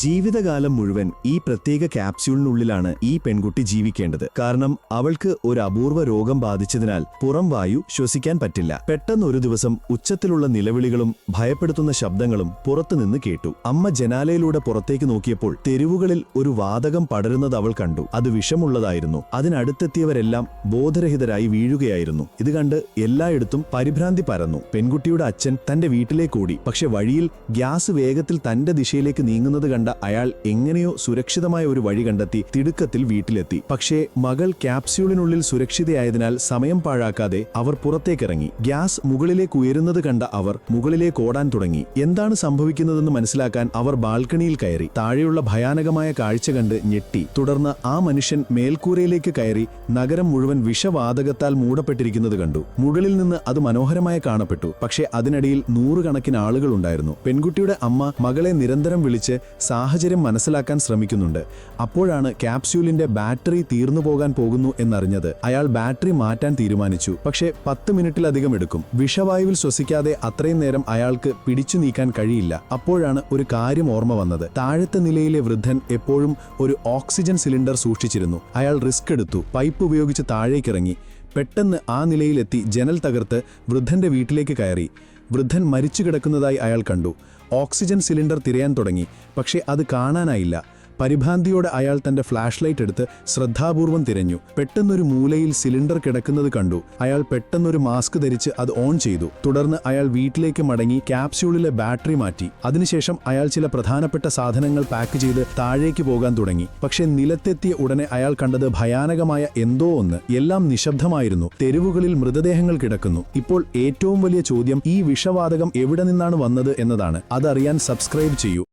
ജീവിതകാലം മുഴുവൻ ഈ പ്രത്യേക ക്യാപ്സ്യൂളിനുള്ളിലാണ് ഈ പെൺകുട്ടി ജീവിക്കേണ്ടത്. കാരണം അവൾക്ക് ഒരു അപൂർവ രോഗം ബാധിച്ചതിനാൽ പുറം വായു ശ്വസിക്കാൻ പറ്റില്ല. പെട്ടെന്ന് ഒരു ദിവസം ഉച്ചത്തിലുള്ള നിലവിളികളും ഭയപ്പെടുത്തുന്ന ശബ്ദങ്ങളും പുറത്തുനിന്ന് കേട്ടു. അമ്മ ജനാലയിലൂടെ പുറത്തേക്ക് നോക്കിയപ്പോൾ തെരുവുകളിൽ ഒരു വാതകം പടരുന്നത് അവൾ കണ്ടു. അത് വിഷമുള്ളതായിരുന്നു. അതിനടുത്തെത്തിയവരെല്ലാം ബോധരഹിതരായി വീഴുകയായിരുന്നു. ഇത് കണ്ട് എല്ലായിടത്തും പരിഭ്രാന്തി പരന്നു. പെൺകുട്ടിയുടെ അച്ഛൻ തന്റെ വീട്ടിലേക്ക് ഓടി. പക്ഷെ വഴിയിൽ ഗ്യാസ് വേഗത്തിൽ തന്റെ ദിശയിലേക്ക് നീങ്ങുന്നത് കണ്ട അയാൾ എങ്ങനെയോ സുരക്ഷിതമായ ഒരു വഴി കണ്ടെത്തി തിടുക്കത്തിൽ വീട്ടിലെത്തി. പക്ഷേ മകൾ ക്യാപ്സ്യൂളിനുള്ളിൽ സുരക്ഷിതയായതിനാൽ സമയം പാഴാക്കാതെ അവർ പുറത്തേക്കിറങ്ങി. ഗ്യാസ് മുകളിലേക്ക് ഉയരുന്നത് കണ്ട അവർ മുകളിലേക്ക് ഓടാൻ തുടങ്ങി. എന്താണ് സംഭവിക്കുന്നതെന്ന് മനസ്സിലാക്കാൻ അവർ ബാൽക്കണിയിൽ കയറി. താഴെയുള്ള ഭയാനകമായ കാഴ്ച കണ്ട് ഞെട്ടി. തുടർന്ന് ആ മനുഷ്യൻ മേൽക്കൂരയിലേക്ക് കയറി നഗരം മുഴുവൻ വിഷവാതകത്താൽ മൂടപ്പെട്ടിരിക്കുന്നത് കണ്ടു. മുകളിൽ നിന്ന് അത് മനോഹരമായി കാണപ്പെട്ടു. പക്ഷേ അതിനിടയിൽ നൂറുകണക്കിന് ആളുകളുണ്ടായിരുന്നു. പെൺകുട്ടിയുടെ അമ്മ മകളെ നിരന്തരം വിളിച്ച് സാഹചര്യം മനസ്സിലാക്കാൻ ശ്രമിക്കുന്നുണ്ട്. അപ്പോഴാണ് ക്യാപ്സ്യൂളിന്റെ ബാറ്ററി തീർന്നു പോകാൻ പോകുന്നു എന്നറിഞ്ഞത്. അയാൾ ബാറ്ററി മാറ്റാൻ തീരുമാനിച്ചു. പക്ഷേ 10 മിനിറ്റിലധികം എടുക്കും. വിഷവായുവിൽ ശ്വസിക്കാതെ അത്രയും നേരം അയാൾക്ക് പിടിച്ചു നീക്കാൻ കഴിയില്ല. അപ്പോഴാണ് ഒരു കാര്യം ഓർമ്മ വന്നത്. താഴത്തെ നിലയിലെ വൃദ്ധൻ എപ്പോഴും ഒരു ഓക്സിജൻ സിലിണ്ടർ സൂക്ഷിച്ചിരുന്നു. അയാൾ റിസ്ക് എടുത്തു. പൈപ്പ് ഉപയോഗിച്ച് താഴേക്കിറങ്ങി. പെട്ടെന്ന് ആ നിലയിലെത്തി ജനൽ തകർത്ത് വൃദ്ധന്റെ വീട്ടിലേക്ക് കയറി. വൃദ്ധൻ മരിച്ചു കിടക്കുന്നതായി അയാൾ കണ്ടു. ഓക്സിജൻ സിലിണ്ടർ തിരയാൻ തുടങ്ങി. പക്ഷേ അത് കാണാനായില്ല. പരിഭ്രാന്തിയോടെ അയാൾ തന്റെ ഫ്ലാഷ് ലൈറ്റ് എടുത്ത് ശ്രദ്ധാപൂർവം തിരഞ്ഞു. പെട്ടെന്നൊരു മൂലയിൽ സിലിണ്ടർ കിടക്കുന്നത് കണ്ടു. അയാൾ പെട്ടെന്നൊരു മാസ്ക് ധരിച്ച് അത് ഓൺ ചെയ്തു. തുടർന്ന് അയാൾ വീട്ടിലേക്ക് മടങ്ങി ക്യാപ്സ്യൂളിലെ ബാറ്ററി മാറ്റി. അതിനുശേഷം അയാൾ ചില പ്രധാനപ്പെട്ട സാധനങ്ങൾ പാക്ക് ചെയ്ത് താഴേക്ക് പോകാൻ തുടങ്ങി. പക്ഷെ നിലത്തെത്തിയ ഉടനെ അയാൾ കണ്ടത് ഭയാനകമായ എന്തോ ഒന്ന്. എല്ലാം നിശബ്ദമായിരുന്നു. തെരുവുകളിൽ മൃതദേഹങ്ങൾ കിടക്കുന്നു. ഇപ്പോൾ ഏറ്റവും വലിയ ചോദ്യം ഈ വിഷവാതകം എവിടെ നിന്നാണ് വന്നത് എന്നതാണ്. അതറിയാൻ സബ്സ്ക്രൈബ് ചെയ്യൂ.